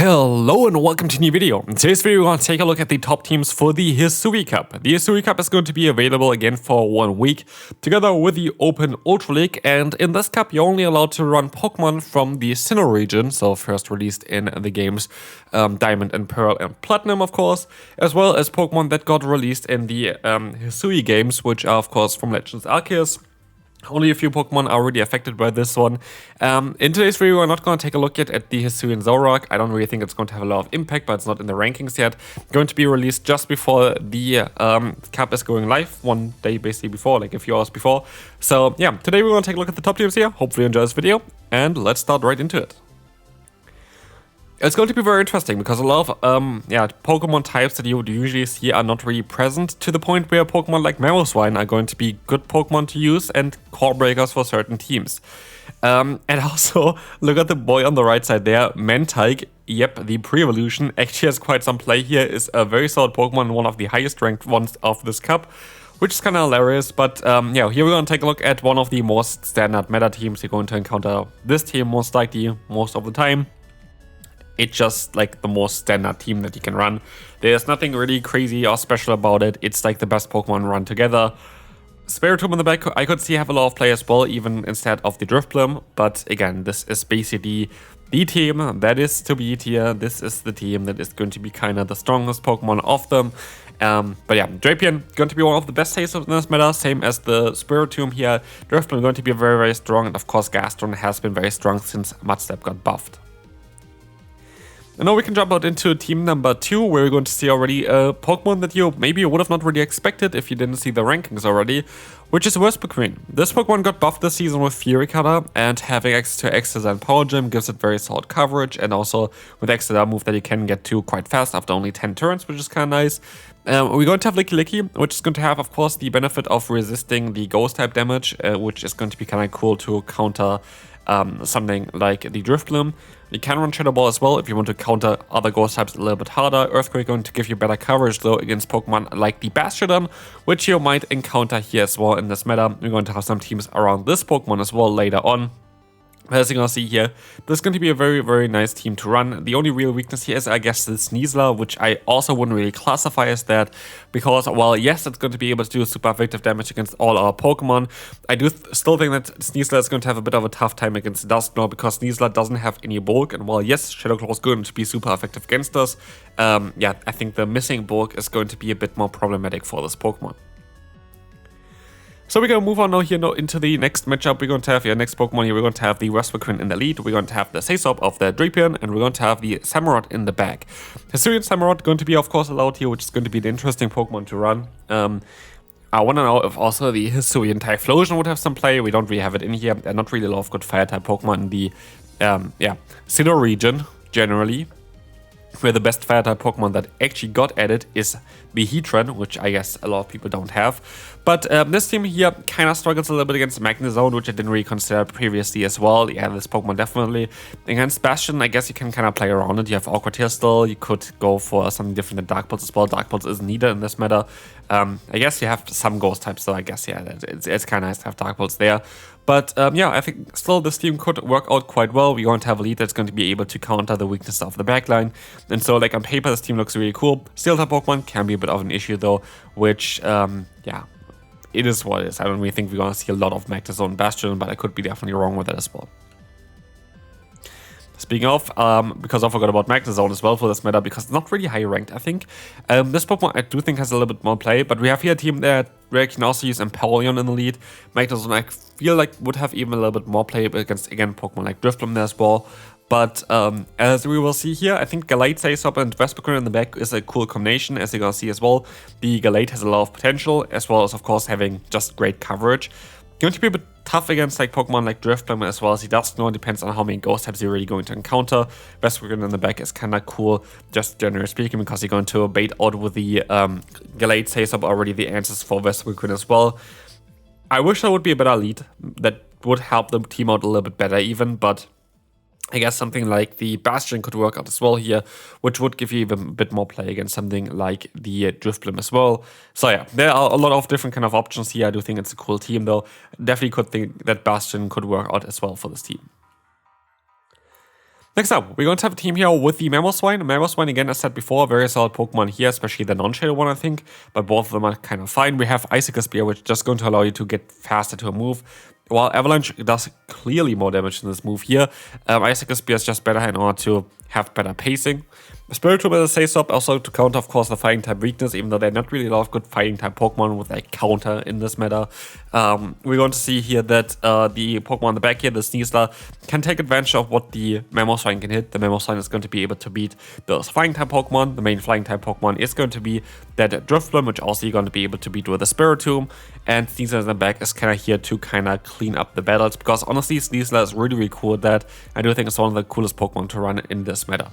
Hello and welcome to a new video. In today's video we're going to take a look at the top teams for the Hisui Cup. The Hisui Cup is going to be available again for 1 week, together with the Open Ultra League, and in this cup you're only allowed to run Pokemon from the Sinnoh region, so first released in the games Diamond and Pearl and Platinum of course, as well as Pokemon that got released in the Hisui games, which are of course from Legends Arceus. Only a few Pokemon are really affected by this one. In today's video, we're not going to take a look yet at the Hisui and Zoroark. I don't really think it's going to have a lot of impact, but it's not in the rankings yet. Going to be released just before the cup is going live, 1 day basically before, like a few hours before. So yeah, today we're going to take a look at the top teams here. Hopefully you enjoy this video, and let's start right into it. It's going to be very interesting because a lot of Pokemon types that you would usually see are not really present, to the point where Pokemon like Mamoswine are going to be good Pokemon to use and core breakers for certain teams. And also, look at the boy on the right side there, Mantike. Yep, the pre-evolution actually has quite some play here, is a very solid Pokemon, one of the highest ranked ones of this cup, which is kind of hilarious. But yeah, here we're going to take a look at one of the most standard meta teams. You're going to encounter this team most likely most of the time. It's just like the most standard team that you can run. There's nothing really crazy or special about it. It's like the best Pokemon run together. Spiritomb in the back, I could see have a lot of play as well, even instead of the Drifblim. But again, this is basically the team that is to beat here. This is the team that is going to be kind of the strongest Pokemon of them. But yeah, Drapion going to be one of the best saves in this meta, same as the Spiritomb here. Drifblim going to be very, very strong. And of course, Gastron has been very strong since Mudstep got buffed. And now we can jump out into team number 2, where we're going to see already a Pokemon that you maybe would have not really expected if you didn't see the rankings already, which is Vespiquen. This Pokemon got buffed this season with Fury Cutter, and having access to Exeter and Power Gym gives it very solid coverage, and also with Exeter move that you can get to quite fast after only 10 turns, which is kind of nice. We're going to have Lickilicky, which is going to have, of course, the benefit of resisting the Ghost type damage, which is going to be kind of cool to counter something like the Drifblim. You can run Shadow Ball as well if you want to counter other Ghost types a little bit harder. Earthquake going to give you better coverage though against Pokemon like the Bastiodon, which you might encounter here as well in this meta. We're going to have some teams around this Pokemon as well later on. As you're going to see here, this is going to be a very, very nice team to run. The only real weakness here is, I guess, the Sneasler, which I also wouldn't really classify as that, because, while yes, it's going to be able to do super effective damage against all our Pokemon, I do still think that Sneasler is going to have a bit of a tough time against Dusknoir, because Sneasler doesn't have any bulk, and while yes, Shadow Claw is going to be super effective against us, yeah, I think the missing bulk is going to be a bit more problematic for this Pokemon. So we're going to move on now here into the next matchup. We're going to have your next Pokemon here. We're going to have the Vespiquen in the lead. We're going to have the Sasop of the Drapion, and we're going to have the Samurott in the back. Hisui and Samurott going to be, of course, allowed here, which is going to be an interesting Pokemon to run. I want to know if also the Hisui and Typhlosion would have some play. We don't really have it in here. There are not really a lot of good Fire-type Pokemon in the Sinnoh region, generally, where the best Fire-type Pokemon that actually got added is the Heatran, which I guess a lot of people don't have. But this team here kind of struggles a little bit against Magnezone, which I didn't really consider previously as well. Yeah, this Pokemon definitely. Against Bastion, I guess you can kind of play around it. You have Awkward Tail still. You could go for something different than Dark Pulse as well. Dark Pulse isn't needed in this meta. I guess you have some Ghost types, so I guess, yeah, it's kind of nice to have Dark Pulse there. But yeah, I think still this team could work out quite well. We're going to have a lead that's going to be able to counter the weakness of the backline. And so, like, on paper, this team looks really cool. Steel-type Pokemon can be a bit of an issue, though, which, yeah, it is what it is. I don't really think we're going to see a lot of Magnezone Bastion, but I could be definitely wrong with that as well. Speaking of, because I forgot about Magnezone as well for this meta, because it's not really high ranked, I think. This Pokemon I do think has a little bit more play, but we have here a team that where I can also use Empoleon in the lead. Magnezone I feel like would have even a little bit more play against, again, Pokemon like Drifblim there as well. But as we will see here, I think Gallade, Sasop, and Vespiquen in the back is a cool combination, as you're going to see as well. The Gallade has a lot of potential, as well as, of course, having just great coverage. Going to be a bit tough against like Pokemon like Drifblim as well as the Dusknoir. Depends on how many Ghost types you're really going to encounter. Vespiquen in the back is kind of cool, just generally speaking, because you're going to bait out with the Gallade, Sasop already the answers for Vespiquen as well. I wish there would be a better lead that would help the team out a little bit better even, but I guess something like the Bastion could work out as well here, which would give you even a bit more play against something like the Drifblim as well. So yeah, there are a lot of different kind of options here. I do think it's a cool team though. Definitely could think that Bastion could work out as well for this team. Next up, we're going to have a team here with the Mamoswine. Mamoswine, again, as said before, very solid Pokemon here, especially the non-shaded one, I think. But both of them are kind of fine. We have Icicle Spear, which is just going to allow you to get faster to a move. While Avalanche does clearly more damage in this move here, Icicle Spear is just better in order to have better pacing. Spiritomb as a Say-Stop also to counter, of course, the Fighting type weakness, even though there are not really a lot of good Fighting type Pokemon with a counter in this meta. We're going to see here that the Pokemon in the back here, the Sneasler, can take advantage of what the Mamoswine can hit. The Mamoswine is going to be able to beat those Flying type Pokemon. The main Flying type Pokemon is going to be that Drifblim, which also you're going to be able to beat with a Spiritomb. And Sneasler in the back is kind of here to kind of clean up the battles, because honestly, Sneasler is really, really cool at that. I do think it's one of the coolest Pokemon to run in this meta.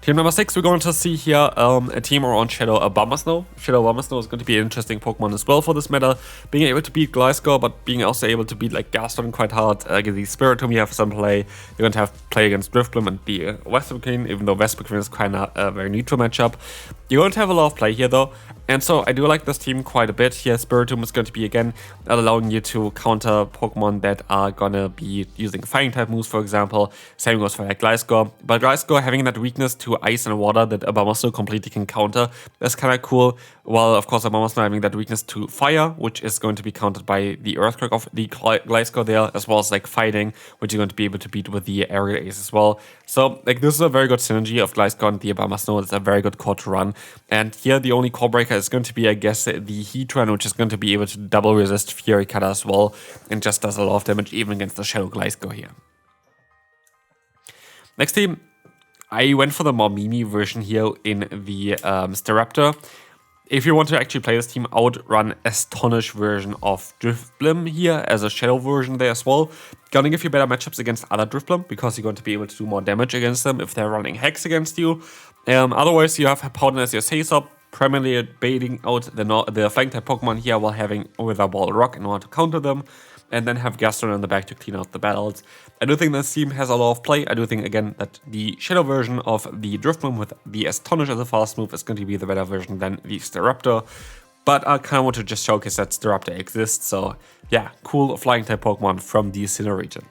Team number 6, we're going to see here a team around Shadow Abomasnow. Shadow Abomasnow is going to be an interesting Pokemon as well for this meta. Being able to beat Gliscor, but being also able to beat like Gastrodon quite hard. The Spiritomb you have some play. You're going to have play against Drifblim and the Vespiquen, even though Vespiquen is kind of a very neutral matchup. You're going to have a lot of play here though. And so I do like this team quite a bit. Here Spiritomb is going to be again allowing you to counter Pokemon that are going to be using Fighting type moves, for example. Same goes for like Gliscor. But Gliscor having that weakness to ice and water that Abomasnow completely can counter is kind of cool. While of course Abomasnow having that weakness to fire, which is going to be countered by the Earthquake of the Gliscor there, as well as like Fighting, which you're going to be able to beat with the Aerial Ace as well. So like this is a very good synergy of Gliscor and the Abomasnow. It's a very good core to run. And here the only core breaker is going to be, I guess, the Heatran, which is going to be able to double resist Fury Cutter as well, and just does a lot of damage even against the Shadow Gliscor here. Next team, I went for the more memey version here in the Staraptor. If you want to actually play this team, I would run Astonish version of Drifblim here as a Shadow version there as well. Gonna give you better matchups against other Drifblim, because you're going to be able to do more damage against them if they're running Hex against you. Otherwise, you have Empoleon as your Say-Stop, primarily baiting out the Flying type Pokemon here while having Wither Ball Rock in order to counter them, and then have Gastrodon in the back to clean out the battles. I do think this team has a lot of play. I do think, again, that the Shadow version of the Drifblim with the Astonish as a fast move is going to be the better version than the Staraptor. But I kind of want to just showcase that Staraptor exists, so yeah, cool Flying type Pokemon from the Sinnoh region.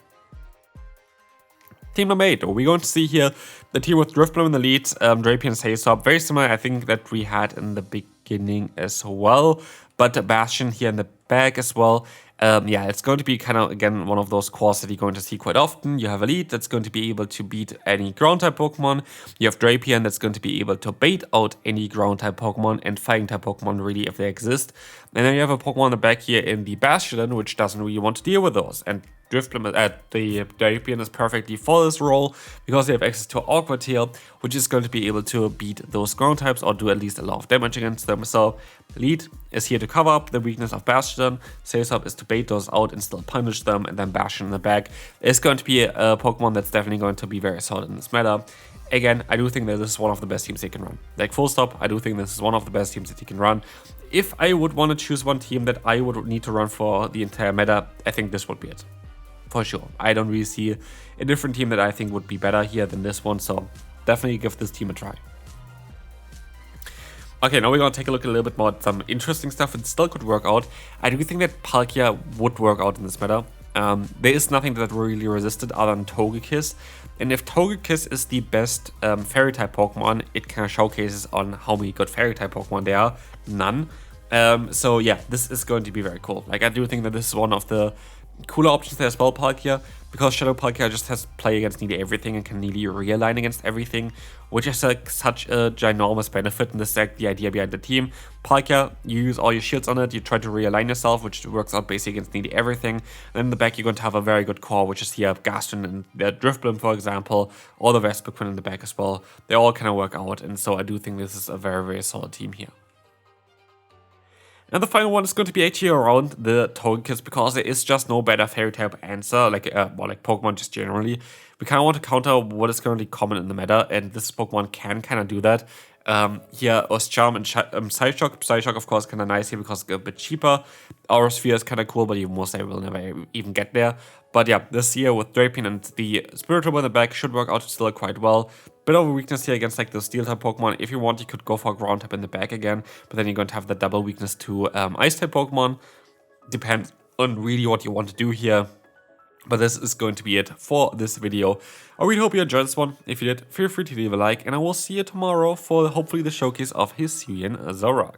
Team number 8, we're going to see here the team with Drifblim in the lead, Drapion and Say-Stop, very similar I think that we had in the beginning as well, but Bastion here in the back as well. Yeah, it's going to be kind of, again, one of those cores that you're going to see quite often. You have a lead that's going to be able to beat any ground-type Pokemon. You have Drapion that's going to be able to bait out any ground-type Pokemon and Fighting-type Pokemon, really, if they exist. And then you have a Pokemon in the back here in the Bastiodon, which doesn't really want to deal with those. And Drifblim the Drapion is perfectly for this role, because they have access to Awkward Tail, which is going to be able to beat those ground types or do at least a lot of damage against them. So Lead is here to cover up the weakness of Bastiodon, Say-Stop is to bait those out and still punish them, and then Bastion in the back is going to be a Pokemon that's definitely going to be very solid in this meta. Again, I do think that this is one of the best teams they can run. Like, full stop, I do think this is one of the best teams that you can run. If I would want to choose one team that I would need to run for the entire meta, I think this would be it. For sure. I don't really see a different team that I think would be better here than this one, so definitely give this team a try. Okay, now we're going to take a look a little bit more at some interesting stuff. It still could work out. I do think that Palkia would work out in this meta. There is nothing that really resisted other than Togekiss. And if Togekiss is the best Fairy-type Pokemon, it kind of showcases on how many good Fairy-type Pokemon there are. None. So yeah, this is going to be very cool. Like, I do think that this is one of the cooler options there as well, Palkia, because Shadow Palkia just has play against nearly everything and can nearly realign against everything, which is like such a ginormous benefit, and this is like the idea behind the team. Palkia, you use all your shields on it, you try to realign yourself, which works out basically against nearly everything, and then in the back you're going to have a very good core, which is here Gastrodon and the Drifblim, for example, or the Vespiquen in the back as well. They all kind of work out, and so I do think this is a very, very solid team here. And the final one is going to be actually around the Togekiss, because there is just no better Fairy-type answer, like Pokemon just generally. We kind of want to counter what is currently common in the meta, and this Pokemon can kind of do that. Here, Oscharm and Psyshock. Psyshock, of course, kind of nice here because it's a bit cheaper. Aura Sphere is kind of cool, but you most likely will never even get there. But yeah, this here with Drapion and the Spiritomb in the back should work out still quite well. Bit of a weakness here against like the Steel-type Pokemon. If you want, you could go for Ground-type in the back again, but then you're going to have the double weakness to Ice-type Pokemon. Depends on really what you want to do here. But this is going to be it for this video. I really hope you enjoyed this one. If you did, feel free to leave a like, and I will see you tomorrow for hopefully the showcase of Hisui and Zorok.